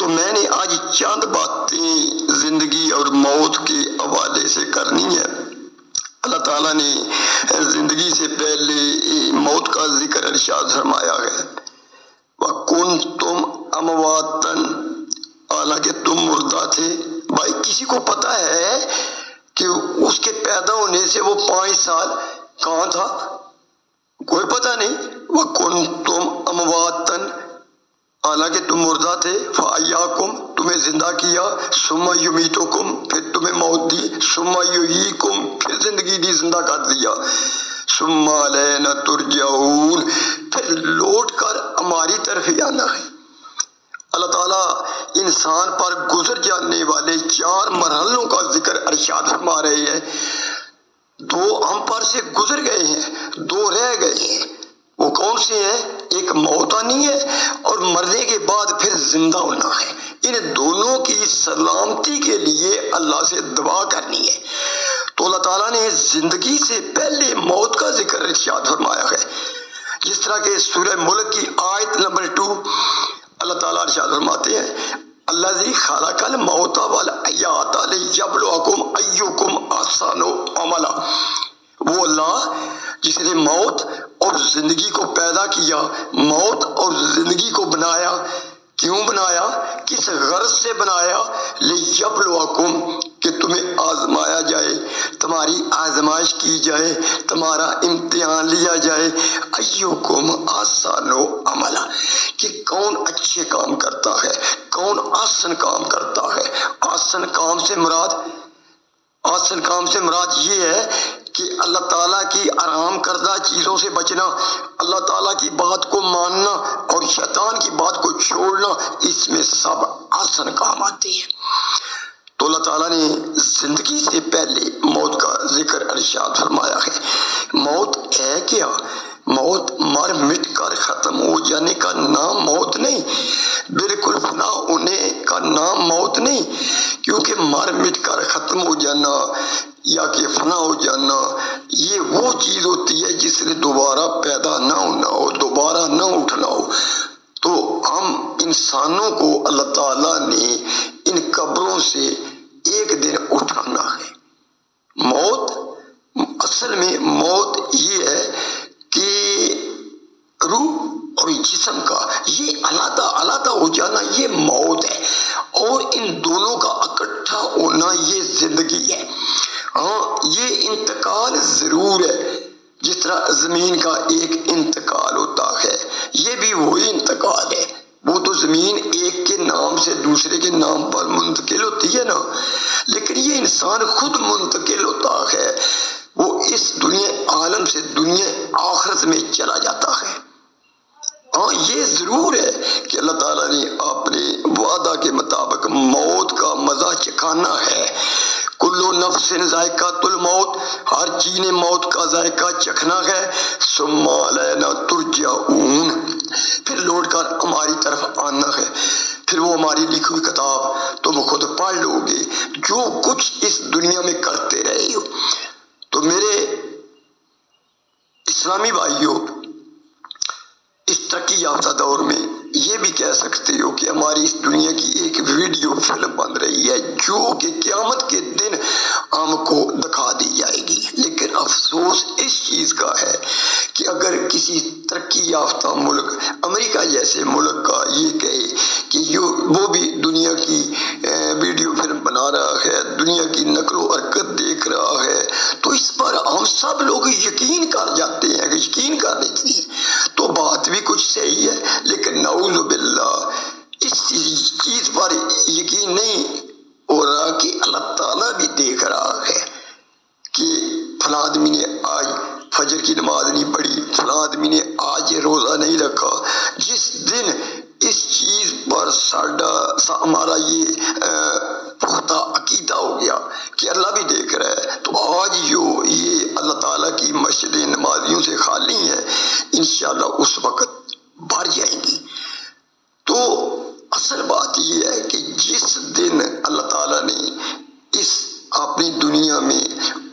تو میں نے آج چند باتیں زندگی اور موت کے حوالے سے کرنی ہے۔ اللہ تعالیٰ نے زندگی سے پہلے موت کا ذکر ارشاد فرمایا ہے، وَكُنْتُمْ أَمْوَاتًا، حالانکہ تم مردہ تھے۔ بھائی کسی کو پتا ہے کہ اس کے پیدا ہونے سے وہ 5 سال کہاں تھا؟ کوئی پتہ نہیں۔ وَكُنْتُمْ أَمْوَاتًا، حالانکہ تم مردہ تھے، فَأَحْيَاكُمْ، تمہیں زندہ کیا، ثُمَّ يُمِيتُكُمْ، پھر تمہیں موت دی، ثُمَّ يُحْيِيكُمْ، پھر زندگی دی، زندہ کر دیا، ثُمَّ إِلَيْنَا تُرْجَعُونَ، پھر لوٹ کر ہماری طرف ہی آنا ہے۔ اللہ تعالیٰ انسان پر گزر جانے والے 4 مرحلوں کا ذکر ارشاد فرما رہے ہیں۔ 2 ہم پر سے گزر گئے ہیں، 2 رہ گئے ہیں۔ وہ کون سے ہیں؟ ایک موت آنی ہے اور مرنے کے بعد پھر زندہ ہونا ہے۔ ان دونوں کی سلامتی کے لیے اللہ سے دعا کرنی ہے۔ تو اللہ تعالیٰ نے زندگی سے پہلے موت کا ذکر ارشاد فرمایا ہے، جس طرح کہ سورہ ملک کی آیت نمبر 2 اللہ تعالیٰ ارشاد فرماتے ہیں، الذی خلق الموت والحیات لیبلوکم ایکم احسن عملا، وہ اللہ جس نے موت اور زندگی کو پیدا کیا، موت اور زندگی کو بنایا۔ کیوں بنایا؟ کس غرض سے بنایا؟ لیبلوکم، کہ تمہیں آزمایا جائے، تمہاری آزمائش کی جائے، تمہارا امتحان لیا جائے، ایکم احسن عملا، کہ کون اچھے کام کرتا ہے، کون احسن کام کرتا ہے۔ احسن کام سے مراد یہ ہے کہ اللہ تعالیٰ کی حرام کردہ چیزوں سے بچنا، اللہ تعالیٰ کی بات کو ماننا اور شیطان کی بات کو چھوڑنا، اس میں سب احسن کام آتے ہیں۔ تو اللہ تعالیٰ نے زندگی سے پہلے موت کا ذکر ارشاد فرمایا ہے۔ موت ہے کیا؟ موت مر مٹ کر ختم ہو جانے کا نام موت نہیں، بالکل فنا ہونے کا نام موت نہیں، کیونکہ مر مٹ کر ختم ہو جانا یا کہ فنا ہو جانا یہ وہ چیز ہوتی ہے جس سے دوبارہ پیدا نہ ہونا ہو، دوبارہ نہ اٹھنا ہو۔ تو ہم انسانوں کو اللہ تعالیٰ نے ان قبروں سے ایک دن اٹھانا ہے۔ موت، اصل میں موت یہ ہے کہ روح اور جسم کا یہ علیحدہ ہو جانا، یہ موت ہے، اور ان دونوں کا اکٹھا ہونا یہ زندگی ہے۔ ہاں، یہ انتقال ضرور ہے، جس طرح زمین کا ایک انتقال ہوتا ہے، یہ بھی وہی انتقال ہے۔ وہ تو زمین ایک کے نام سے دوسرے کے نام پر منتقل ہوتی ہے نا، لیکن یہ انسان خود منتقل ہوتا ہے، وہ اس دنیا عالم سے دنیا آخرت میں چلا جاتا ہے۔ ہاں، یہ ضرور ہے کہ اللہ تعالیٰ نے اپنے وعدہ کے مطابق موت کا مزہ چکھانا ہے۔ کلو نفس ذائقۃ الموت، ہر چیز نے موت کا ذائقہ چکھنا ہے۔ ثم الینا ترجعون، پھر لوٹ کر ہماری طرف آنا ہے، پھر وہ ہماری لکھی ہوئی کتاب تم خود پڑھ لو گے، جو کچھ اس دنیا میں کرتے رہے ہو۔ تو میرے اسلامی بھائیوں، اس ترقی یافتہ دور میں یہ بھی کہہ سکتے ہو کہ ہماری اس دنیا کی ایک ویڈیو فلم بن رہی ہے جو کہ قیامت کے دن ہم کو دکھا دی جائے گی۔ لیکن افسوس اس چیز کا ہے کہ اگر کسی ترقی یافتہ ملک، امریکہ جیسے ملک کا یہ کہے کہ وہ بھی دنیا کی ویڈیو فلم بنا رہا ہے، دنیا کی نقل و حرکت دیکھ رہا ہے، تو اس پر ہم سب لوگ یقین کر جاتے ہیں کہ یقین کر لیتے ہیں۔ تو بات بھی کچھ صحیح ہے، لیکن نعوذ باللہ اس چیز پر یقین نہیں ہو رہا کہ اللہ تعالیٰ بھی دیکھ رہا ہے کہ فلاں آدمی نے آج فجر کی نماز نہیں پڑھی، فلاں آدمی نے آج روزہ نہیں رکھا۔ جس دن اس چیز پر ہمارا یہ پختہ عقیدہ ہو گیا کہ اللہ بھی دیکھ رہا ہے، تو آج جو یہ اللہ تعالیٰ کی مسجدیں نمازیوں سے خالی ہیں، انشاءاللہ اس وقت بھر جائیں گی۔ تو اصل بات یہ ہے کہ جس دن اللہ تعالیٰ نے اس اپنی دنیا میں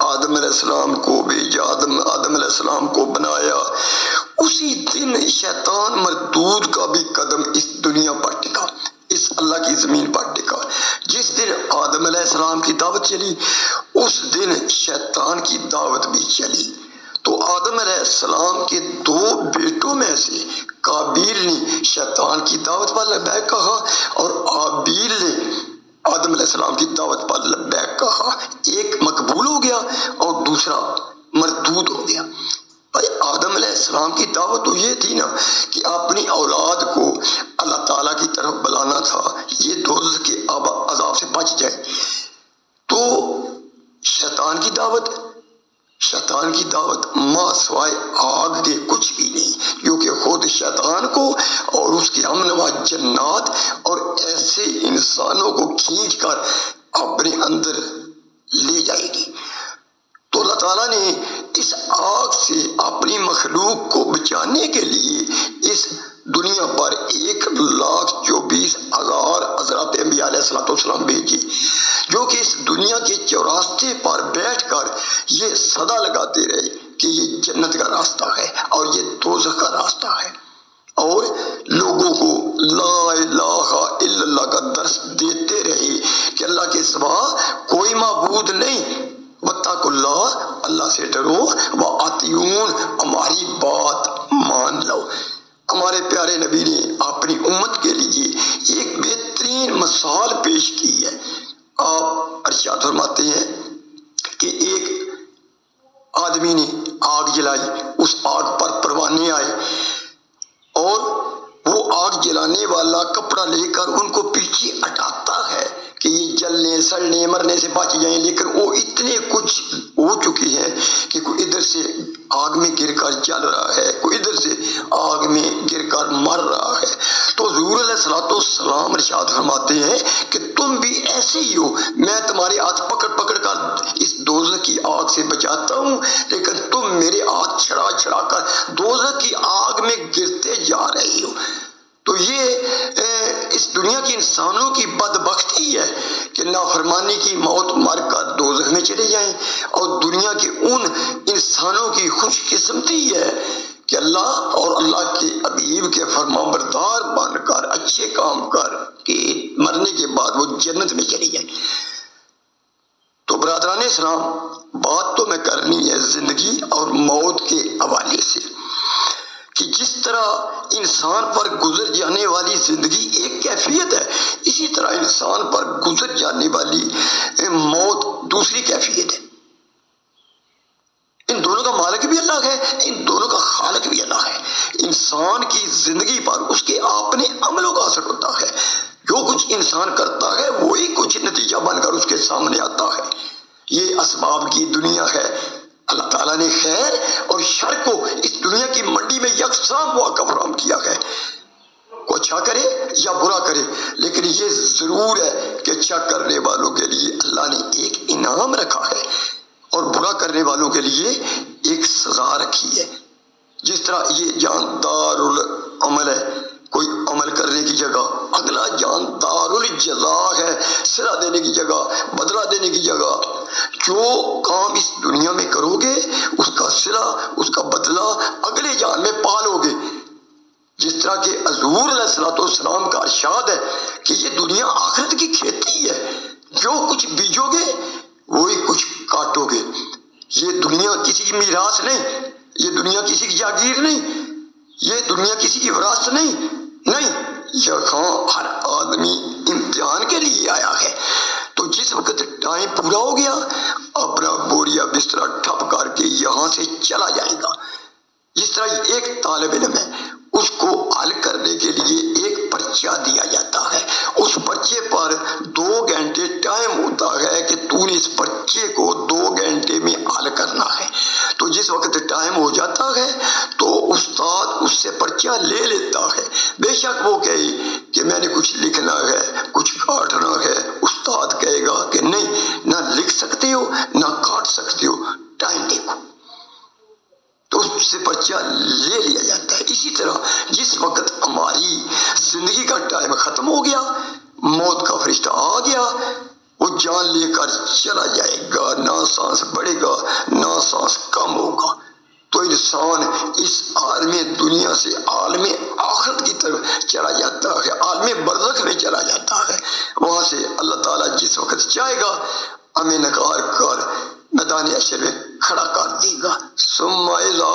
آدم علیہ السلام کو بھیجا، آدم علیہ السلام کو بنایا، اسی دن شیطان مردود کا بھی قدم اس دنیا پر ٹکا۔ اس اللہ کی زمین پر ٹکا۔ جس دن آدم علیہ السلام کی دعوت چلی اس دن شیطان کی دعوت بھی چلی۔ تو آدم علیہ السلام کے 2 بیٹوں میں سے قابیل نے شیطان کی دعوت پر لبیک کہا اور آبیل نے آدم علیہ السلام کی دعوت پر لبیک کہا۔ ایک مقبول ہو گیا اور دوسرا مردود ہو گیا۔ بھائی آدم علیہ السلام کی دعوت تو یہ تھی نا کہ اپنی اولاد کو اللہ تعالیٰ کی طرف بلانا تھا، یہ دوزخ کے عذاب سے بچ جائے۔ تو شیطان کی دعوت ماں سوائے آگ کے کچھ بھی نہیں، جو کہ خود شیطان کو اور اس کے ہمنوا جنات اور ایسے انسانوں کو کھینچ کر اپنے اندر لے جائے گی۔ تو اللہ تعالیٰ نے اس آگ سے اپنی مخلوق کو بچانے کے لیے اس دنیا پر 1,24,000 حضرات انبیاء علیہ السلام بھیجی، جو کہ اس دنیا کے چوراستے پر بیٹھ کر یہ صدا لگاتے رہے کہ یہ جنت کا راستہ ہے اور یہ دوزخ کا راستہ ہے، اور لوگوں کو لا الہ الا اللہ کا درس دیتے رہے کہ اللہ کے سوا کوئی معبود نہیں، واتقوا اللہ، اللہ سے ڈرو، وَأَطِیعُونِ، ہماری بات مان لو۔ ہمارے پیارے نبی نے اپنی امت کے لیے ایک بہترین مثال پیش کی ہے۔ آپ ارشاد فرماتے ہیں کہ ایک آدمی نے آگ جلائی، اس آگ پر پروانے آئے اور وہ آگ جلانے والا کپڑا لے کر ان کو پیچھے ہٹاتا ہے کہ یہ جلنے سڑنے مرنے سے بچ جائیں، لیکن وہ اتنے کچھ ہو چکے ہیں کہ کوئی ادھر سے آگ میں گر کر جل رہا ہے، کوئی ادھر سے آگ میں گر کر مر رہا ہے۔ تو حضور علیہ السلام ارشاد فرماتے ہیں کہ تم بھی ایسے ہی ہو، میں تمہارے ہاتھ پکڑ پکڑ کر اس دوزخ کی آگ سے بچاتا ہوں، لیکن تم میرے ہاتھ چھڑا چھڑا کر دوزخ کی آگ میں گرتے جا رہے ہو۔ تو یہ اس دنیا کے انسانوں کی بدبختی ہے کہ نافرمانی کی موت مر کر دوزخ میں چلے جائیں، اور دنیا کے ان انسانوں کی خوش قسمتی ہے کہ اللہ اور اللہ کے حبیب کے فرمانبردار بن کر اچھے کام کر کے مرنے کے بعد وہ جنت میں چلی جائیں۔ تو برادران اسلام، بات تو میں کرنی ہے زندگی اور موت کے حوالے سے کہ جس طرح انسان پر گزر جانے والی زندگی ایک کیفیت ہے، اسی طرح انسان پر گزر جانے والی موت دوسری کیفیت ہے۔ ان دونوں کا مالک بھی اللہ ہے، ان دونوں کا خالق بھی اللہ ہے۔ انسان کی زندگی پر اس کے اپنے عملوں کا اثر ہوتا ہے، جو کچھ انسان کرتا ہے وہی کچھ نتیجہ بن کر اس کے سامنے آتا ہے۔ یہ اسباب کی دنیا ہے۔ اللہ تعالیٰ نے خیر اور شر کو اس دنیا کی منڈی میں یکساں مواقع فراہم کیا ہے، کو اچھا کرے یا برا کرے، لیکن یہ ضرور ہے کہ اچھا کرنے والوں کے لیے اللہ نے ایک انعام رکھا ہے اور برا کرنے والوں کے لیے ایک سزا رکھی ہے۔ جس طرح یہ جاندار العمل ہے، کوئی عمل کرنے کی جگہ اگلا جاندار الجزا ہے، صلہ دینے کی جگہ، بدلہ دینے کی جگہ۔ جو کام اس دنیا میں کرو گے اس کا صلہ، اس کا بدلہ اگلے جان میں پالو گے۔ جس طرح کہ حضور علیہ السلام کا ارشاد ہے کہ یہ دنیا آخرت کی کھیتی ہے، جو کچھ بیجو گے وہی کچھ کاٹو گے۔ یہ دنیا کسی کی میراث نہیں، یہ دنیا کسی کی جاگیر نہیں، یہ دنیا کسی کی وراثت نہیں، یہاں ہر آدمی امتحان کے لیے آیا ہے۔ تو جس وقت ٹائم پورا ہو گیا اپنا بوریا بستر ٹھپ کر کے یہاں سے چلا جائے گا۔ جس طرح ایک طالب علم ہے، اس کو حل کرنے کے لیے ایک پرچہ دیا جاتا ہے، اس پرچے پر 2 گھنٹے ٹائم ہوتا ہے کہ تو نے اس پرچے کو 2 گھنٹے میں حل کرنا ہے۔ تو جس وقت ٹائم ہو جاتا ہے تو استاد اس سے پرچہ لے لیتا ہے، بے شک وہ کہے کہ میں نے کچھ لکھنا ہے، کچھ کاٹنا ہے، استاد کہے گا کہ نہیں، نہ لکھ سکتے ہو نہ کاٹ سکتے ہو، ٹائم دیکھو، تو اس سے پرچہ لے لیا جاتا ہے۔ اسی طرح جس وقت ہماری زندگی کا ٹائم ختم ہو گیا، موت کا فرشتہ آ گیا، وہ جان لے کر چلا جائے گا، نہ سانس بڑھے گا نہ سانس کم ہوگا۔ تو انسان اس عالم دنیا سے عالم آخرت کی طرف چلا جاتا ہے، عالم برزخ میں چلا جاتا ہے۔ وہاں سے اللہ تعالیٰ جس وقت چاہے گا ہمیں نکال کر میدان حشر میں کھڑا کر دے گا۔ ثم اذا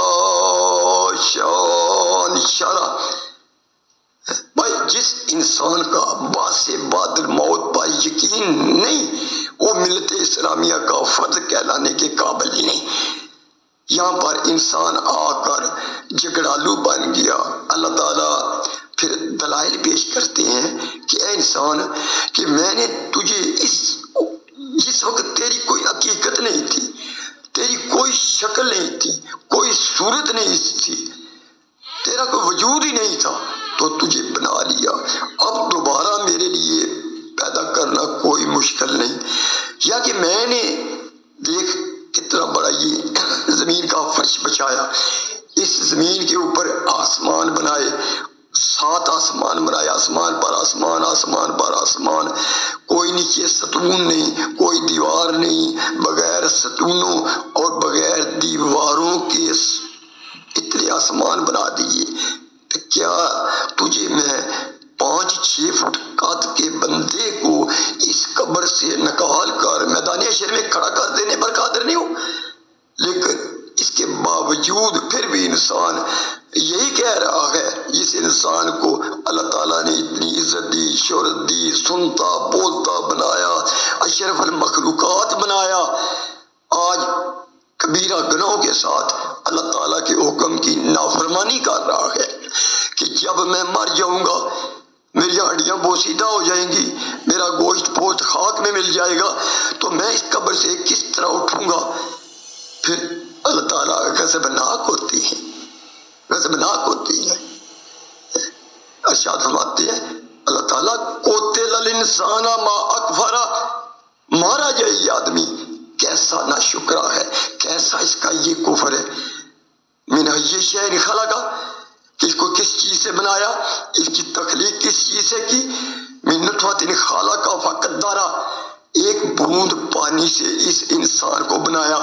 شاء انشرح، بھائی جس انسان کا بعد سے بعد الموت پر یقین نہیں، وہ ملت اسلامیہ کا فرد کہلانے کے قابل نہیں۔ یہاں پر انسان آ کر جھگڑالو بن گیا۔ اللہ تعالیٰ پھر دلائل پیش کرتے ہیں کہ اے انسان، کہ میں نے تجھے جس وقت تیری کوئی حقیقت نہیں تھی، تیری کوئی شکل نہیں تھی، کوئی صورت نہیں تھی، تیرا کوئی وجود ہی نہیں تھا، تو تجھے بنا لیا۔ اب دوبارہ میرے لیے پیدا کرنا کوئی مشکل نہیں۔ یا کہ میں نے دیکھ کتنا بڑا یہ زمین کا فرش بچایا، اس زمین کے اوپر آسمان بنائے، 7 آسمان بنائے، آسمان پر آسمان، آسمان پر آسمان، کوئی نیچے ستون نہیں، کوئی دیوار نہیں، بغیر ستونوں اور بغیر دیواروں کے اتنے آسمان بنا دیے۔ تو کیا تجھے میں 5-6 فٹ قد کے بندے کو اس قبر سے نکال کر میدان حشر میں کھڑا کر دینے پر قادر نہیں ہوں؟ لیکن اس کے باوجود پھر بھی انسان یہی کہہ رہا ہے، جس انسان کو اللہ تعالیٰ نے اتنی عزت دی، شہرت دی، سنتا بولتا بنایا، اشرف المخلوقات بنایا، آج کبیرہ گناہوں کے ساتھ اللہ تعالیٰ کے حکم کی نافرمانی کر رہا ہے کہ جب میں مر جاؤں گا میری ہڈیاں بوسیدہ ہو جائیں گی، میرا گوشت پوشت خاک میں مل جائے گا، تو میں اس قبر سے کس طرح اٹھوں گا؟ پھر اللہ تعالیٰ غضبناک ہوتی ہے، غضبناک ہوتی ہے۔ ارشاد فرماتے ہیں اللہ تعالیٰ، قتل الانسان ما اکفرہ، مارا جائے یہ آدمی، کیسا ناشکرا ہے، کیسا اس کا یہ کفر ہے۔ من ای شیء خلقہ، کہ اس کو کس چیز سے بنایا، اس کی تخلیق کس چیز سے کی، من نطفۃ خلقہ فقدرہ، ایک بوند پانی سے اس انسان کو بنایا،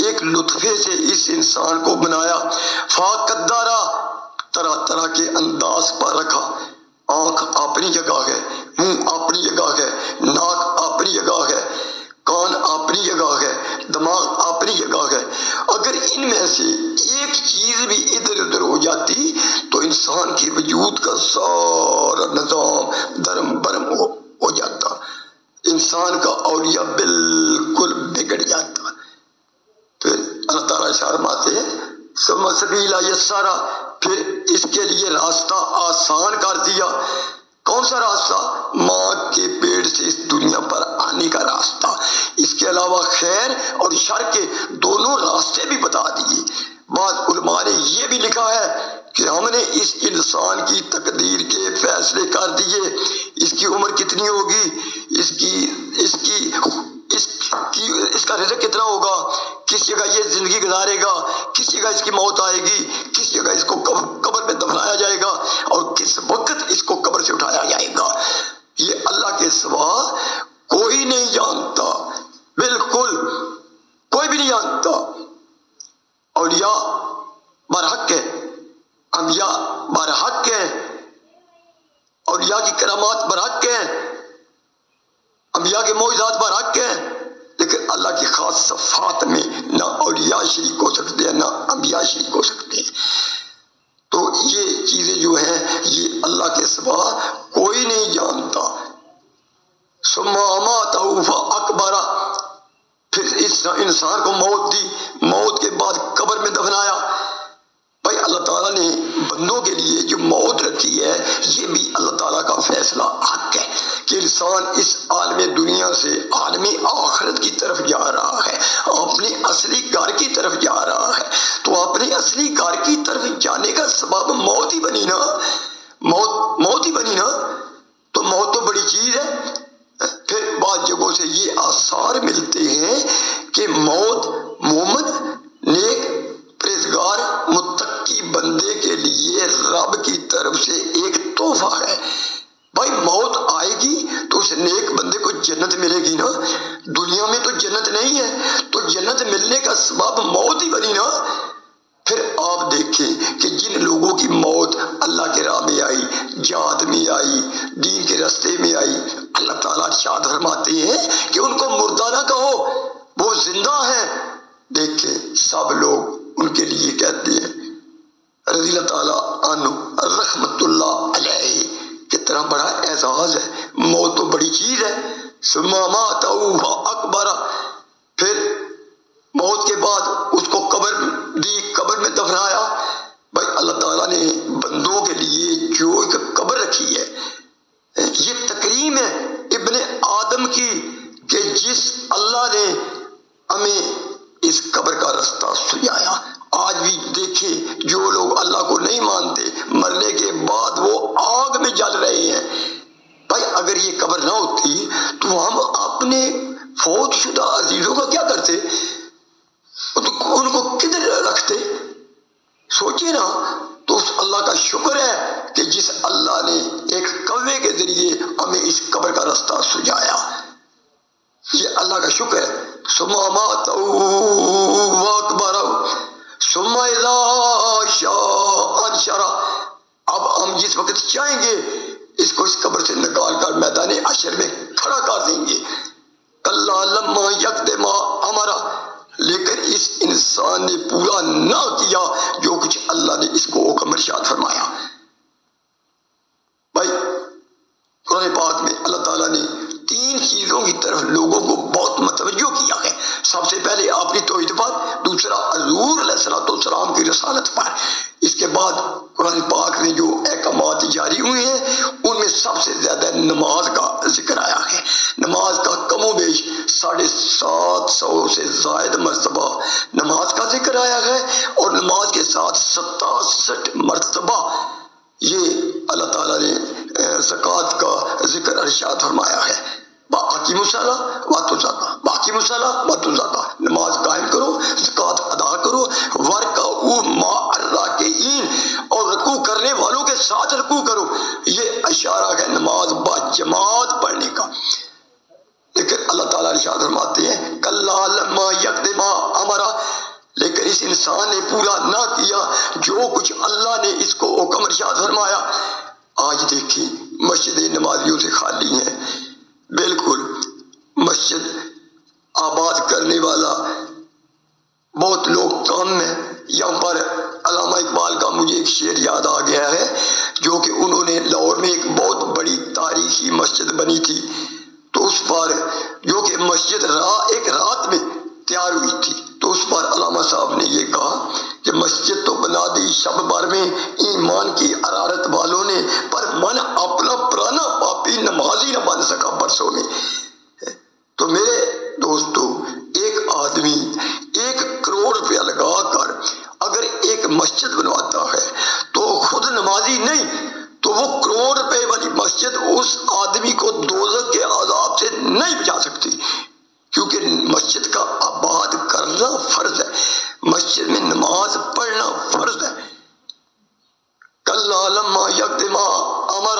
ایک لطفے سے اس انسان کو بنایا، فقدرہ، طرح طرح کے انداز پر رکھا، آنکھ اپنی جگہ ہے، منہ اپنی جگہ ہے، ناک اپنی جگہ ہے، کان اپنی جگہ ہے، دماغ اپنی جگہ ہے۔ اگر ان میں سے ایک چیز بھی ادھر ادھر ہو جاتی تو انسان کے وجود کا سارا نظام درم برم ہو جاتا، انسان کا اولیہ بالکل بگڑ جاتا۔ پھر اللہ تعالیٰ اشارہ فرماتے ہیں ثم السبیل یسرہ، پھر اس کے لیے راستہ آسان کر دیا۔ کون سا راستہ؟ ماں کے پیٹ سے اس دنیا پر آنے کا راستہ۔ اس کے علاوہ خیر اور شر کے دونوں راستے بھی بتا دیے۔ بعض علماء نے یہ بھی لکھا ہے کہ ہم نے اس انسان کی تقدیر کے فیصلے کر دیے، اس کی عمر کتنی ہوگی، اس کا رزق کتنا ہوگا، کس جگہ یہ زندگی گزارے گا، کس جگہ اس کی موت آئے گی، کس جگہ اس کو قبر میں دفنایا جائے گا، اور کس وقت اس کو قبر سے اٹھایا جائے گا۔ یہ اللہ کے سوا کوئی نہیں جانتا، بالکل کوئی بھی نہیں جانتا۔ اولیاء برحق ہے، انبیاء برحق ہیں، اولیاء کی کرامات برحق ہیں، انبیاء کے معجزات برحق ہیں، لیکن اللہ کی خاص صفات میں نہ اولیاء شریک ہو سکتے ہیں نہ انبیاء شریک ہو سکتے ہیں۔ تو یہ چیزیں جو ہیں یہ اللہ کے سوا کوئی نہیں جانتا۔ ثم اماتہ فاقبرہ، پھر اس انسان کو موت دی، موت کے بعد قبر میں دفنایا۔ بھائی اللہ تعالیٰ نے بندوں کے لیے جو موت رکھی ہے یہ بھی اللہ تعالیٰ کا فیصلہ حق ہے کہ انسان اس عالم دنیا سے عالم آخرت کی طرف جا رہا ہے، اپنے اصلی گھر کی طرف جا رہا ہے، تو اپنے اصلی گھر کی طرف جانے کا سبب موت ہی بنی نا، موت ہی بنی نا، تو موت تو بڑی چیز ہے۔ پھر بعض جگہوں سے یہ آثار ملتے ہیں کہ موت مومن نیک پرہیزگار متقی بندے کے لیے رب کی طرف سے ایک تحفہ ہے۔ بھائی موت آئے گی تو اس نیک بندے کو جنت ملے گی نا، دنیا میں تو جنت نہیں ہے، تو جنت ملنے کا سبب موت ہی بنی نا۔ پھر آپ دیکھیں کہ جن لوگوں کی موت اللہ کے راہ میں آئی، جہاد میں آئی، دین کے راستے میں آئی، اللہ تعالیٰ ارشاد فرماتے ہیں کہ ان کو مردہ نہ کہو، وہ زندہ ہیں۔ دیکھیں سب لوگ ان کے لیے کہتے ہیں رضی اللہ تعالیٰ عنہ رحمت اللہ علیہ، کتنا بڑا اعزاز ہے، موت تو بڑی چیز ہے۔ ثم ماتوا اکبر، پھر موت کے بعد اس کو قبر دی، قبر میں دفنایا۔ بھائی اللہ تعالیٰ نے بندوں کے لیے جو ایک قبر رکھی ہے، یہ تکریم ہے ابن آدم کی کہ جس اللہ نے ہمیں اس قبر کا رستہ سجایا۔ آج بھی دیکھیں جو لوگ اللہ کو نہیں مانتے، مرنے کے بعد وہ آگ میں جل رہے ہیں۔ بھائی اگر یہ قبر نہ ہوتی تو ہم اپنے فوت شدہ عزیزوں کا کیا کرتے؟ ان کو کدھر رکھتے؟ سوچیے نا۔ تو اس اللہ کا شکر ہے کہ جس اللہ نے ایک کوے کے ذریعے ہمیں اس قبر کا رستہ سجایا، یہ اللہ کا شکر ہے۔ ثم ماتوا اکبر ثم اذا شاء انشر، اب ہم جس وقت چاہیں گے اس کو اس قبر سے نکال کر میدان حشر میں کھڑا کر دیں گے۔ کلا لما یقض ما امر، لیکن اس انسان نے پورا نہ کیا جو کچھ اللہ نے اس کو حکم ارشاد فرمایا۔ بھائی قرآن پاک میں اللہ تعالیٰ نے تین چیزوں کی طرف لوگوں کو بہت متوجہ کیا ہے۔ سب سے پہلے اپنی توحید پر، دوسرا حضور علیہ الصلوۃ والسلام کی رسالت پر، اس کے بعد قرآن پاک میں جو احکامات جاری ہوئے ہیں ان میں سب سے زیادہ نماز کا ذکر آیا ہے۔ نماز کا کم و بیش 750 سے زائد مرتبہ نماز کا ذکر آیا ہے، اور نماز کے ساتھ 67 مرتبہ یہ اللہ تعالیٰ نے زکوٰۃ کا ذکر ارشاد فرمایا ہے۔ باقی مسئلہ واتو زکا، باقی مسئلہ واتو زکا، نماز قائم کرو، زکوٰۃ ادا کرو، ورکعوا مع الراکعین، اور رکوع کرنے والوں کے ساتھ رکوع کرو۔ یہ اشارہ ہے نماز با جماعت پڑھنے کا۔ لیکن اللہ تعالیٰ ارشاد فرماتے ہیں کلا لما یقض ما امر، لیکن اس انسان نے پورا نہ کیا جو کچھ اللہ نے اس کو حکم ارشاد فرمایا۔ آج دیکھیں مسجدیں نمازیوں سے خالی ہیں، بالکل مسجد آباد کرنے والا بہت لوگ کم ہیں۔ یہاں پر علامہ اقبال کا مجھے ایک شعر یاد آ گیا ہے، جو کہ انہوں نے لاہور میں ایک بہت بڑی تاریخی مسجد بنی تھی، تو اس پر جو کہ مسجد ایک رات میں تیار ہوئی تھی، تو اس پر علامہ صاحب نے یہ کہا کہ مسجد تو بنا دی شب بھر میں ایمان کی حرارت والوں نے، پر من اپنا پرانا پاپی نمازی نہ بن سکا برسوں میں۔ تو میرے دوستو، ایک آدمی 1 کروڑ روپیہ لگا کر اگر ایک مسجد بنواتا ہے تو خود نمازی نہیں تو وہ کروڑ روپے والی مسجد اس آدمی کو دوزخ کے عذاب سے نہیں بچا سکتی، کیونکہ مسجد کا آباد کرنا فرض ہے، مسجد میں نماز پڑھنا فرض ہے۔ کلا لما یقض ما امر،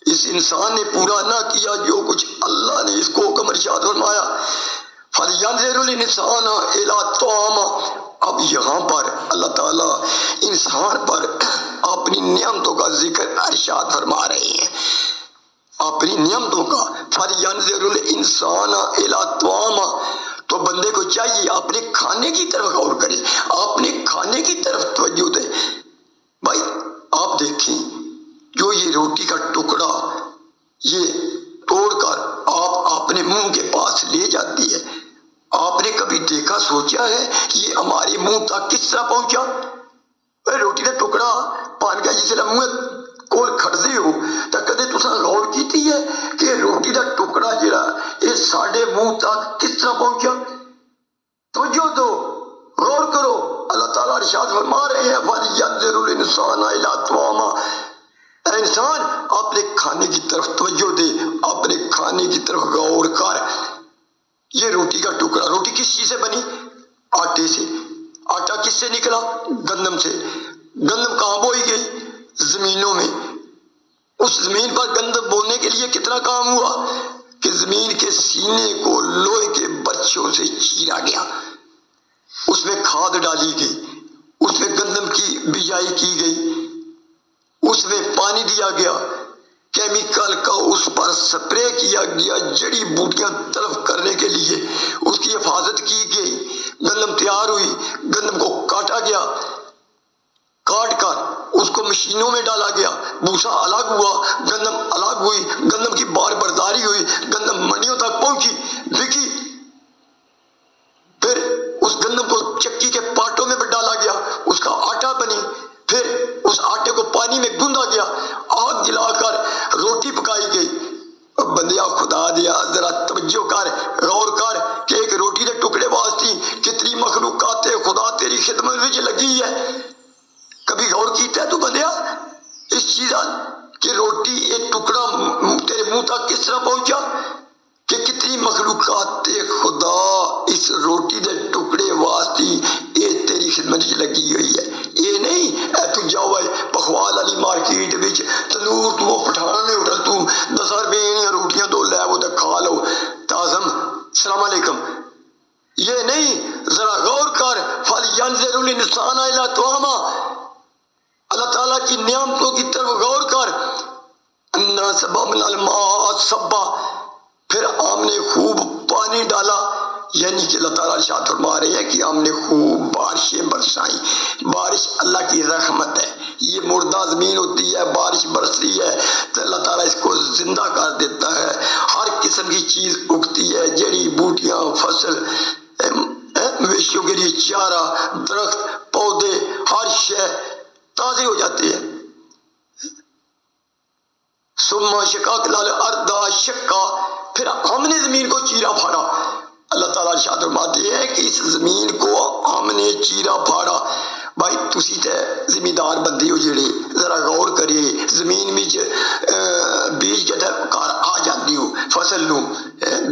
اس انسان نے پورا نہ کیا جو کچھ اللہ نے اس کو حکم ارشاد فرمایا۔ فَلْيَنظُرِ الْإِنسَانُ إِلَىٰ طَعَامِهِ، اب یہاں پر اللہ تعالیٰ انسان پر اپنی نعمتوں کا ذکر ارشاد فرما رہے ہیں، اپنی نعمتوں کا۔ فَلْيَنظُرِ الْإِنسَانُ إِلَىٰ طَعَامِهِ، تو بندے کو چاہیے اپنے کھانے کی طرف غور کرے، اپنے کھانے کی طرف توجہ دے۔ بھائی آپ دیکھیں جو یہ روٹی کا ٹکڑا یہ توڑ کر آپ اپنے منہ کے پاس لے جاتی ہے، آپ نے کبھی دیکھا سوچا ہے یہ ہمارے منہ تک کس طرح پہنچا؟ روٹی کا ٹکڑا پان کا جس طرح منہ کول کھڑتے ہو تو کدے تساں غور کیتی ہے کہ روٹی کا ٹکڑا جڑا یہ ساڈے منہ تک کس طرح پہنچا؟ توجہ دو، غور کرو۔ اللہ تعالیٰ ارشاد فرما رہے ہیں فَلْيَنظُرِ الْإِنسَانُ إِلَىٰ طَعَامِهِ، اے انسان اپنے کھانے کی طرف توجہ دے، اپنے کھانے کی طرف غور کر۔ یہ روٹی کا ٹکڑا، روٹی کس چیز سے بنی؟ آٹے سے۔ آٹا کس سے نکلا؟ گندم سے۔ گندم کہاں بوئی گئی؟ زمینوں میں۔ اس زمین پر گندم بونے کے لیے کتنا کام ہوا کہ زمین کے سینے کو لوہے کے برچھوں سے چیرا گیا، اس اس میں کھاد ڈالی گئی، اس میں گندم کی بجائی کی گئی، اس میں پانی دیا گیا، کیمیکل کا اس پر سپرے کیا گیا، جڑی بوٹیاں طلب کرنے کے لیے اس کی حفاظت کی گئی، گندم تیار ہوئی، گندم کو کاٹا گیا، کاٹ کر اس کو مشینوں میں ڈالا گیا، بھوسا الگ ہوا، گندم الگ ہوئی، گندم کی بار برداری ہوئی، گندم منڈیوں تک پہنچی، بکی، پھر اس گندم کو چکی کے پاٹوں میں ڈالا گیا، اس کا آٹا بنی، پھر اس آٹے کو پانی میں گوندا گیا، آگ جلا کر روٹی پکائی گئی۔ بندیا خدا دیا ذرا توجہ کر، غور کر کہ ایک روٹی کے ٹکڑے واسطے کتنی مخلوقات خدا تیری خدمت میں لگی ہے۔ کبھی غور کیتا ہے تو بندیا اس چیز کہ روٹی ایک ٹکڑا تیرے منہ تک کس طرح پہنچا، کہ کتنی مخلوقات خدا اس روٹی دے ٹکڑے واسطے یہ تیری خدمت لگی ہوئی ہے۔ یہ نہیں اے تو جاؤ پخوال والی مارکیٹ وچ تندور تو پٹھان میں ہوٹل تو 10 روپے یا روٹیاں دو لے وہ کھا لو تازم السلام علیکم۔ یہ نہیں، ذرا غور کر، فَلْيَنْظُرِ الْإِنسَانُ إِلَىٰ طَعَامِهِ، اللہ تعالیٰ کی نعمتوں کی طرف غور کر۔ اَنَّا صَبَبْنَا الْمَاءَ صَبًّا، پھر ہم نے خوب پانی ڈالا، یعنی کہ اللہ تعالیٰ ارشاد فرما رہے ہیں کہ ہم نے خوب بارشیں برسائیں۔ بارش اللہ کی رحمت ہے، یہ مردہ زمین ہوتی ہے، بارش برستی ہے تو اللہ تعالیٰ اس کو زندہ کر دیتا ہے، ہر قسم کی چیز اگتی ہے، جڑی بوٹیاں، فصل، مویشیوں کے لیے چارہ، درخت، پودے، ہر شے تازے ہو جاتے ہیں۔ ثم شققنا الارض شقا، پھر ہم نے زمین کو چیرا پھاڑا۔ اللہ تعالیٰ ارشاد فرماتے ہیں کہ اس زمین کو ہم نے چیرا پھاڑا۔ بھائی تسی تے زمیندار بندے ہو جڑے، ذرا غور کرے، زمین وچ بیج کے کار آ جاندی ہو، فصل نو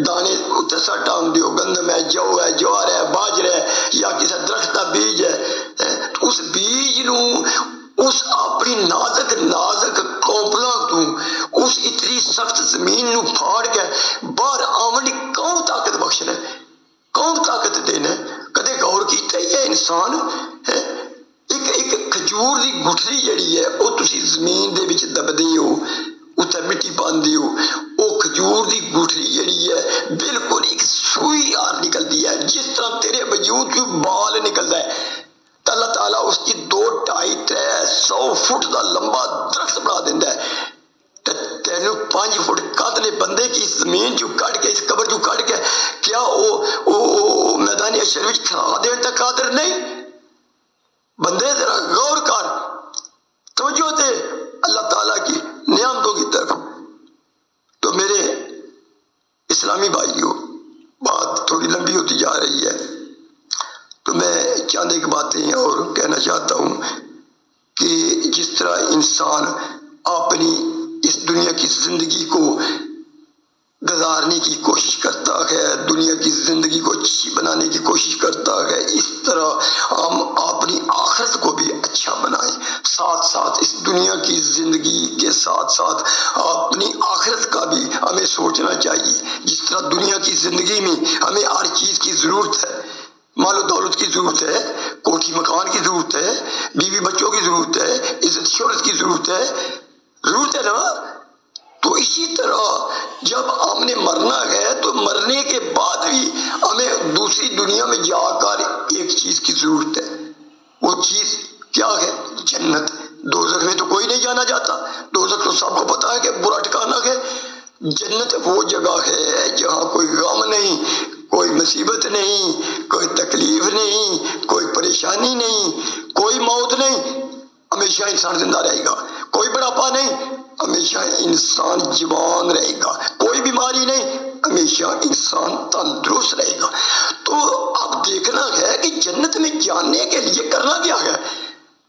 دانے تے سٹ آندے ہو، گندم ہے، جو ہے، جوار ہے، باجرا ہے، یا کسی درخت کا بیج ہے، اس بیج نو اس اپنی نازک نازک کونپلاں تو اس اتنی سخت زمین نو پھاڑ کے باہر آمن کون طاقت بخشنا ہے، کون طاقت دینا ہے؟ کدے غور کیتا ہے یہ انسان ہے؟ ایک کھجور دی گٹھری جڑی ہے وہ تسی زمین دے وچ دبدے ہو، اتھے مٹی پاندے ہو، وہ کھجور دی گٹھری جڑی ہے بالکل ایک سوئی آر نکلتی ہے، جس طرح تیرے وجود جو بال نکلتا ہے، تو اللہ تعالیٰ اس کی 2 2.5 300 فٹ دا لمبا درخت بنا دینا ہے، تینوں 5 فٹ قد نے بندے کی زمین جو کٹ کے، اس قبر جو کٹ کے، کیا وہ میدان حشر وچ کھڑا دین تک قادر نہیں؟ بندے ذرا غور کر، توجہ دے اللہ تعالیٰ کی نعمتوں کی طرف۔ تو میرے اسلامی بھائیوں، بات تھوڑی لمبی ہوتی جا رہی ہے تو میں چند ایک باتیں اور کہنا چاہتا ہوں کہ جس طرح انسان اپنی اس دنیا کی زندگی کو گزارنے کی کوشش کرتا ہے، دنیا کی زندگی کو اچھی بنانے کی کوشش کرتا ہے، اس طرح ہم اپنی آخرت کو بھی اچھا بنائیں، ساتھ ساتھ اس دنیا کی زندگی کے ساتھ ساتھ اپنی آخرت کا بھی ہمیں سوچنا چاہیے۔ جس طرح دنیا کی زندگی میں ہمیں ہر چیز کی ضرورت ہے، مال و دولت کی ضرورت ہے، کوٹھی مکان کی ضرورت ہے، بیوی بچوں کی ضرورت ہے، عزت شہرت کی ضرورت ہے نا؟ تو اسی طرح جب ہم نے مرنا ہے تو مرنے کے بعد بھی ہمیں دوسری دنیا میں جا کر ایک چیز کی ضرورت ہے، وہ چیز کیا ہے؟ جنت۔ دوزخ میں تو کوئی نہیں جانا چاہتا، دوزخ تو سب کو پتا ہے کہ برا ٹھکانہ ہے۔ جنت وہ جگہ ہے جہاں کوئی غم نہیں، کوئی مصیبت نہیں، کوئی تکلیف نہیں، کوئی پریشانی نہیں، کوئی موت نہیں، ہمیشہ انسان زندہ رہے گا، کوئی بڑھاپا نہیں، ہمیشہ انسان جوان رہے گا، کوئی بیماری نہیں، ہمیشہ انسان تندرست رہے گا۔ تو اب دیکھنا ہے کہ جنت میں جانے کے لیے کرنا کیا ہے۔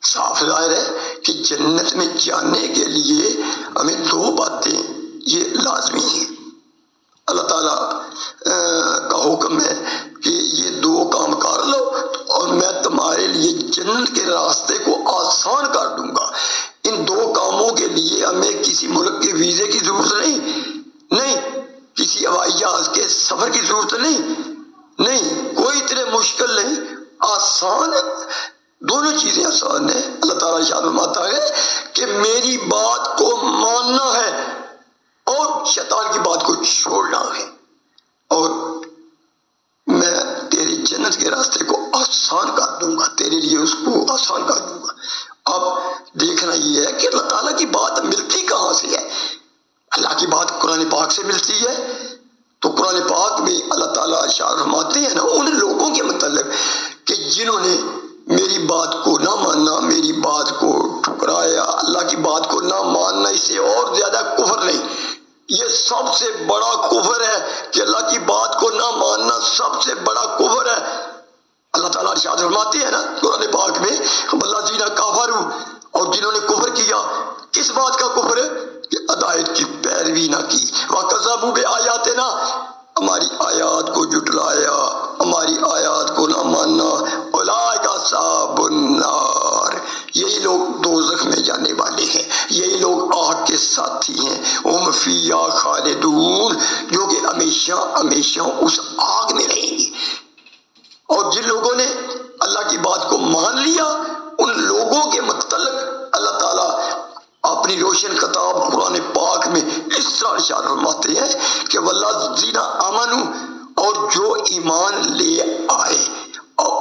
صاف ظاہر ہے کہ جنت میں جانے کے لیے ہمیں 2 باتیں یہ لازمی ہیں۔ اللہ تعالیٰ کا حکم ہے کہ یہ 2 کام کر لو اور میں تمہارے لیے جنت کے راستے کو آسان کر دوں گا۔ ان 2 کاموں کے لیے ہمیں کسی ملک کے ویزے کی ضرورت نہیں، کسی ہوائی جہاز کے سفر کی ضرورت نہیں، کوئی اتنے مشکل نہیں، آسان ہے، دونوں چیزیں آسان ہیں۔ اللہ تعالیٰ ارشاد فرماتا ہے کہ میری بات کو ماننا ہے اور شیطان کی بات کو چھوڑنا ہے، اور میں تیری جنت کے راستے کو آسان کر دوں گا، تیرے لیے اس کو آسان کر دوں گا۔ اب دیکھنا یہ ہے کہ اللہ تعالیٰ کی بات ملتی کہاں سے ہے؟ اللہ کی بات قرآن پاک سے ملتی ہے، تو قرآن پاک میں اللہ تعالیٰ ارشاد فرماتے ہیں نا ان لوگوں کے متعلق کہ جنہوں نے میری بات کو نہ ماننا، میری بات کو ٹھکرایا۔ اللہ کی بات کو نہ ماننا اس سے اور زیادہ کفر نہیں، یہ سب سے بڑا کفر ہے کہ اللہ کی بات کو نہ ماننا سب سے بڑا کفر ہے۔ اللہ تعالیٰ ارشاد فرماتے ہیں نا قرآن پاک میں والذین کفروا، اور جنہوں نے کفر کیا، کس بات کا کفر ہے؟ کہ ہدایت کی پیروی نہ کی، وَكَذَّبُوا بِآيَاتِنَا، ہماری آیات کو جھٹلایا، ہماری آیات کو نہ ماننا، اولئک اصحاب النار، یہی لوگ دوزخ میں جانے والے ہیں، یہی لوگ آگ کے ساتھی ہیں، ہم فیہا خالدون، جو کہ ہمیشہ ہمیشہ اس آگ میں رہیں گے۔ اور جن لوگوں نے اللہ کی بات کو مان لیا ان لوگوں کے متعلق اللہ تعالیٰ اپنی روشن کتاب قرآن پاک میں اس طرح ارشاد فرماتے ہیں کہ والذین آمنوا، اور جو ایمان لے آئے۔ اور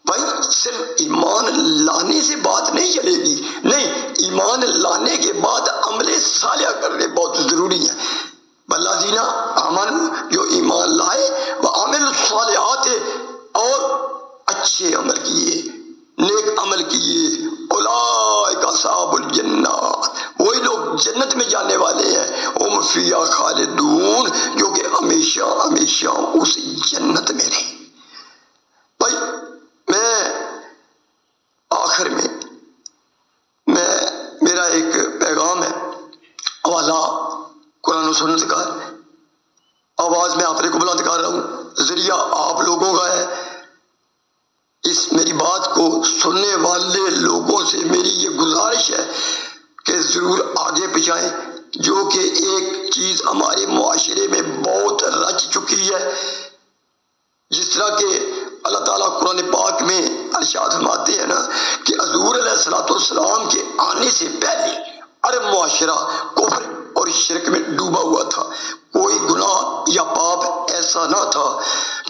بھائی صرف ایمان لانے سے بات نہیں چلے گی، نہیں، ایمان لانے کے بعد عمل صالح کرنے بہت ضروری ہے۔ والذین آمنوا، جو ایمان لائے، وعملوا الصالحات، اور اچھے عمل کیے، نیک عمل کیے، اولئک اصحاب الجنات، وہی لوگ جنت میں جانے والے ہیں، ہم فیہا خالدون، جو کہ ہمیشہ ہمیشہ اس جنت میں رہیں۔ بھائی میں آخر میں میرا ایک پیغام ہے، حوالہ قرآن و سنت کا ہے، آواز میں آپ کو بلند کر رہا ہوں، ذریعہ آپ لوگوں کا ہے۔ اس میری بات کو سننے والے لوگوں سے میری یہ گزارش ہے کہ ضرور آگے پہنچائیں، جو کہ ایک چیز ہمارے معاشرے میں بہت رچ چکی ہے، جس طرح کہ اللہ تعالیٰ قرآن پاک میں ارشاد فرماتے ہیں نا کہ حضور علیہ الصلوۃ والسلام کے آنے سے پہلے عرب معاشرہ کفر اور شرک میں ڈوبا ہوا تھا، کوئی گناہ یا پاپ ایسا نہ تھا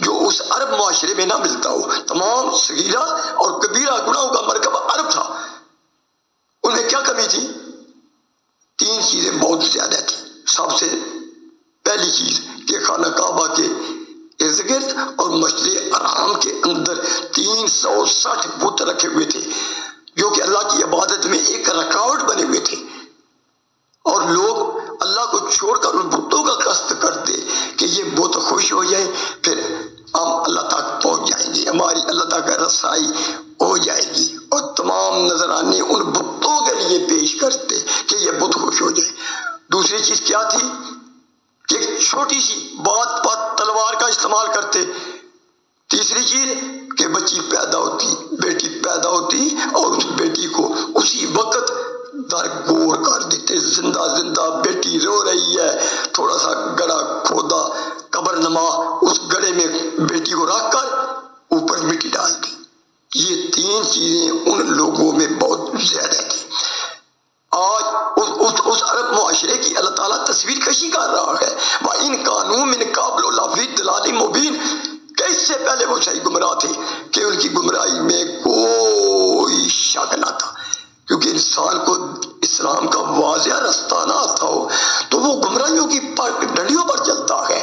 جو اس عرب معاشرے میں نہ ملتا ہو، تمام صغیرہ اور کبیرہ گناہوں کا مرکب عرب تھا۔ ان میں کیا کمی تھی؟ تین چیزیں بہت زیادہ تھیں۔ سب سے پہلی چیز کہ خانہ کعبہ کے ارد گرد اور مسجد حرام کے اندر 360 بت رکھے ہوئے تھے، جو کہ اللہ کی عبادت میں ایک رکاوٹ بنے ہوئے تھے، اور لوگ اللہ کو چھوڑ کر ان بتوں کا قصد کرتے کہ یہ بت خوش ہو جائے، پھر ہم اللہ تک پہنچ جائیں گے، ہماری اللہ تک رسائی ہو جائے گی، اور تمام نذرانے ان بتوں کے لیے پیش کرتے کہ یہ بت خوش ہو جائے۔ دوسری چیز کیا تھی کہ ایک چھوٹی سی بات پر تلوار کا استعمال کرتے۔ تیسری چیز کہ بچی پیدا ہوتی، بیٹی پیدا ہوتی، اور اس بیٹی کو اسی وقت درگور کر دیتے، زندہ زندہ بیٹی رو رہی ہے، تھوڑا سا گڑھا کھودا قبر نما، اس گڑھے میں بیٹی کو رکھ کر اوپر مٹی ڈال دی۔ یہ تین چیزیں ان لوگوں میں بہت زیادہ تھی۔ آج اس عرب معاشرے کی اللہ تعالیٰ تصویر کشی کر رہا ہے، وَإِن كَانُوا مِن قَبْلُ لَفِي ضَلَالٍ مُبِينٍ، کہ اس سے پہلے وہ صحیح گمراہ تھے کہ ان کی گمراہی میں کوئی شک نہ تھا، کیونکہ انسان کو اسلام کا واضح رستہ نہ آتا ہو تو وہ گمراہیوں کی ڈنڈیوں پر چلتا ہے،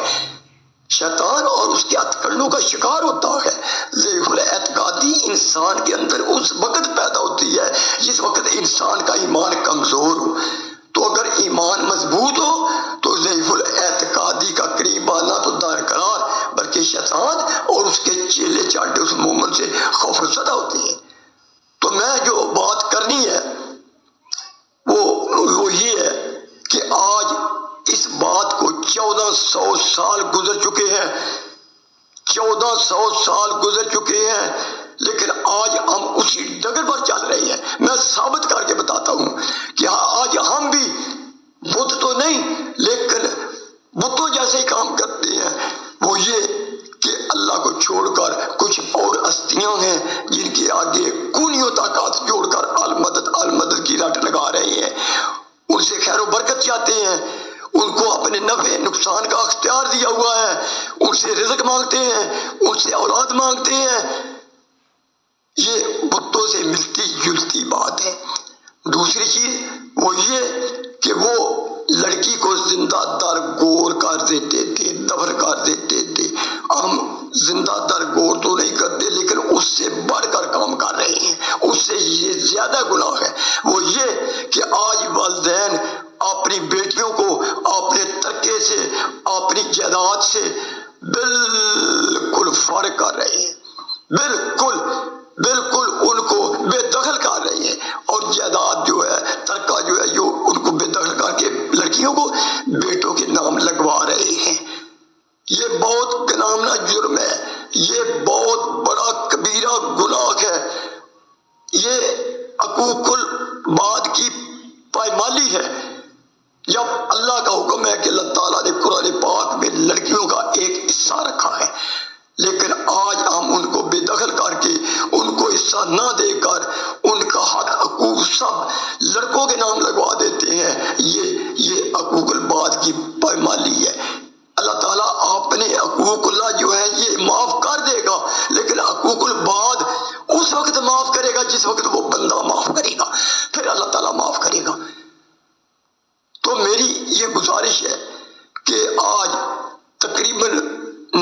شیطان اور اس کے ہتھکنڈوں کا شکار ہوتا ہے۔ ضعیف الاعتقادی انسان کے اندر اس وقت پیدا ہوتی ہے جس وقت انسان کا ایمان کمزور ہو، تو اگر ایمان مضبوط ہو تو ضعیف الاعتقادی کا قریب آنا تو درقرار، بلکہ شیطان اور اس کے چیلے چاٹے اس مومن سے خوف زدہ ہوتے ہیں۔ تو میں جو بات کرنی ہے وہ یہ ہے کہ آج اس بات کو 1400 سال گزر چکے ہیں، 1400 سال گزر چکے ہیں، لیکن آج ہم اسی ڈگر پر چل رہے ہیں۔ میں ثابت کر کے بتاتا ہوں کہ آج ہم بھی بت تو نہیں لیکن بتوں جیسے ہی کام کرتے ہیں، وہ یہ کہ اللہ کو چھوڑ کر کچھ اور ہستیاں ہیں آگے کونیوں تک ہاتھ جوڑ کر المدد کی رٹ لگا رہے ہیں، ان سے خیر و برکت چاہتے ہیں، ان کو اپنے نفع نقصان کا اختیار دیا ہوا ہے، ان سے رزق مانگتے ہیں، ان سے اولاد مانگتے ہیں۔ یہ بتوں سے ملتی جلتی بات ہے۔ دوسری چیز وہ یہ کہ وہ لڑکی کو زندہ در گور کر دیتے تھے، دفن کر دیتے تھے۔ ہم زندہ در گور تو نہیں کرتے، لیکن اس سے بڑھ کر کام کر رہے ہیں، اس سے یہ زیادہ گناہ ہے۔ وہ یہ کہ آج والدین اپنی بیٹیوں کو اپنے ترکے سے، اپنی جائیداد سے بالکل فارغ کر رہے ہیں، بالکل ان کو بے دخل کر رہے ہیں، اور جائیداد جو ہے، ترکہ جو ہے، جو ان کو بے دخل کر کے لڑکیوں کو بیٹوں کے نام لگوا رہے ہیں۔ یہ بہت گناہانہ جرم ہے، یہ بہت بڑا کبیرہ گناہ ہے، یہ حقوق العباد کی پائمالی ہے۔ جب اللہ کا حکم ہے کہ اللہ تعالیٰ نے قرآن پاک میں لڑکیوں کا ایک حصہ رکھا ہے، لیکن آج ہم ان کو بے دخل کر کے، ان کو حصہ نہ دے کر، ان کا حق حقوق سب لڑکوں کے نام لگوا دیتے ہیں۔ یہ حقوق العباد کی پائمالی ہے۔ اللہ تعالیٰ اپنے حقوق اللہ جو ہے یہ معاف کر دے گا، لیکن حقوق العباد اس وقت معاف کرے گا جس وقت وہ بندہ معاف کرے گا، پھر اللہ تعالیٰ معاف کرے گا۔ تو میری یہ گزارش ہے کہ آج تقریباً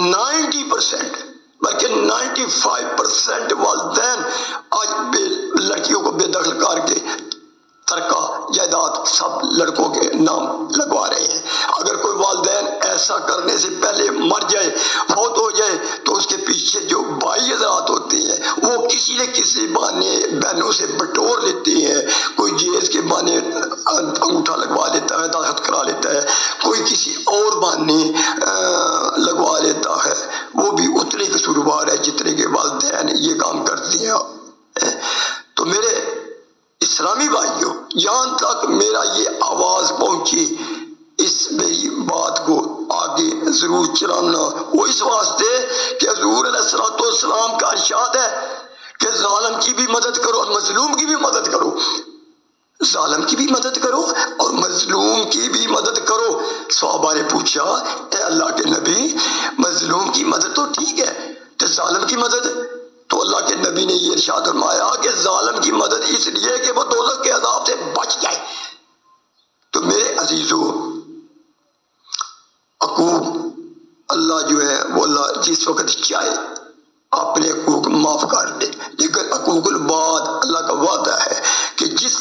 90% بلکہ 95% والدین آج لڑکیوں کو بے دخل کر کے ترکہ جائیداد سب لڑکوں کے نام لگوا رہے ہیں۔ اگر کوئی والدین ایسا کرنے سے پہلے مر جائے، فوت ہو جائے، تو اس کے پیچھے جو بھائی حضرات ہوتے ہیں وہ کسی نہ کسی بہانے بہنوں سے بٹور لیتے ہیں۔ کوئی جیز کے بہانے انگوٹھا لگوا لیتا ہے، دستخط کرا لیتا ہے، کوئی کسی اور بہانے لگوا لیتا ہے، وہ بھی اتنے قصوروار ہے جتنے کے والدین یہ کام کرتے ہیں۔ تو میرے اسلامی بھائیوں، جہاں تک میرا یہ آواز پہنچی، اس میری بات کو آگے ضرور چلانا، وہ اس واسطے کہ حضور علیہ الصلوۃ والسلام کا ارشاد ہے کہ ظالم کی بھی مدد کرو اور مظلوم کی بھی مدد کرو، ظالم کی بھی مدد کرو اور مظلوم کی بھی مدد کرو۔ صحابہ نے پوچھا، اے اللہ کے نبی، مظلوم کی مدد تو ٹھیک ہے، تو ظالم کی مدد؟ تو اللہ کے نبی نے یہ ارشاد فرمایا کہ ظالم کی مدد اس لیے کہ وہ دوزخ کے عذاب سے بچ جائے۔ تو میرے عزیزو، حقوق اللہ جو ہے وہ اللہ جس وقت چاہے اپنے حقوق معاف کر دے، لیکن حقوق العباد اللہ کا وعدہ ہے کہ جس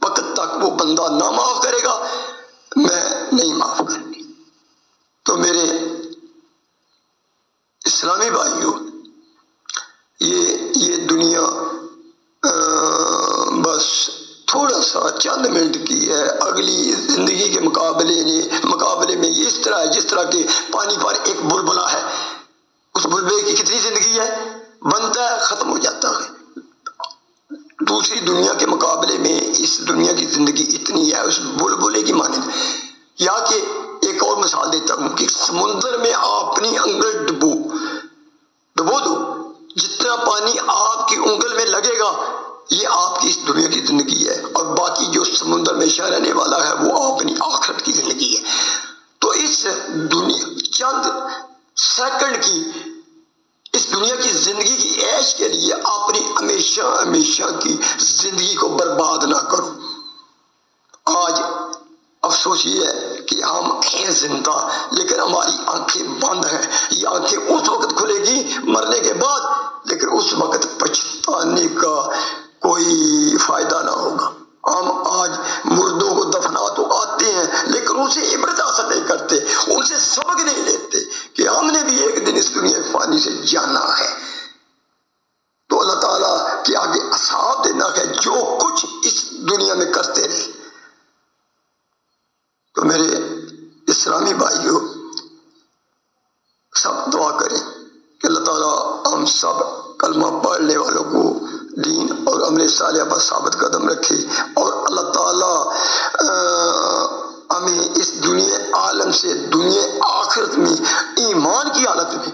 وقت تک وہ بندہ نہ معاف کرے گا میں نہیں معاف کرنی۔ تو میرے اسلامی بھائیوں، یہ دنیا بس تھوڑا سا چند منٹ کی ہے، اگلی زندگی کے مقابلے میں اس طرح ہے جس طرح کہ پانی پر ایک بلبلہ ہے، اس بلبلے کی کتنی زندگی ہے؟ بنتا ہے، ختم ہو جاتا ہے۔ دوسری دنیا کے مقابلے میں اس دنیا کی زندگی اتنی ہے اس بلبلے کی مانند۔ یا کہ ایک اور مثال دیتا ہوں کہ سمندر میں اپنی انگل ڈبو دو، جتنا پانی آپ کی انگل میں لگے گا یہ آپ کی اس دنیا کی زندگی ہے، اور باقی جو سمندر میں رہنے والا ہے وہ اپنی آخرت کی زندگی ہے۔ تو اس دنیا چند سیکنڈ کی اس دنیا کی زندگی کی عیش کے لیے اپنی ہمیشہ کی زندگی کو برباد نہ کرو۔ آج افسوس یہ ہے کہ ہم ہیں زندہ لیکن ہماری آنکھیں بند ہیں۔ یہ آنکھیں اس وقت کھلے گی مرنے کے بعد، لیکن اس وقت پچھتانے کا کوئی فائدہ نہ ہوگا۔ ہم آج مردوں کو دفنا تو آتے ہیں لیکن ان سے عبرت حاصل نہیں کرتے، ان سے سبق نہیں لیتے کہ ہم نے بھی ایک دن اس دنیا فانی سے جانا ہے۔ تو اللہ تعالیٰ کے آگے حساب دینا ہے جو کچھ اس دنیا میں کرتے رہے۔ تو میرے اسلامی بھائیوں، سب دعا کریں کہ اللہ تعالیٰ ہم سب کلمہ پڑھنے والوں کو دین اور عمل صالح پر ثابت قدم رکھے، اور اللہ تعالیٰ ہمیں اس دنیا عالم سے دنیا آخرت میں ایمان کی حالت میں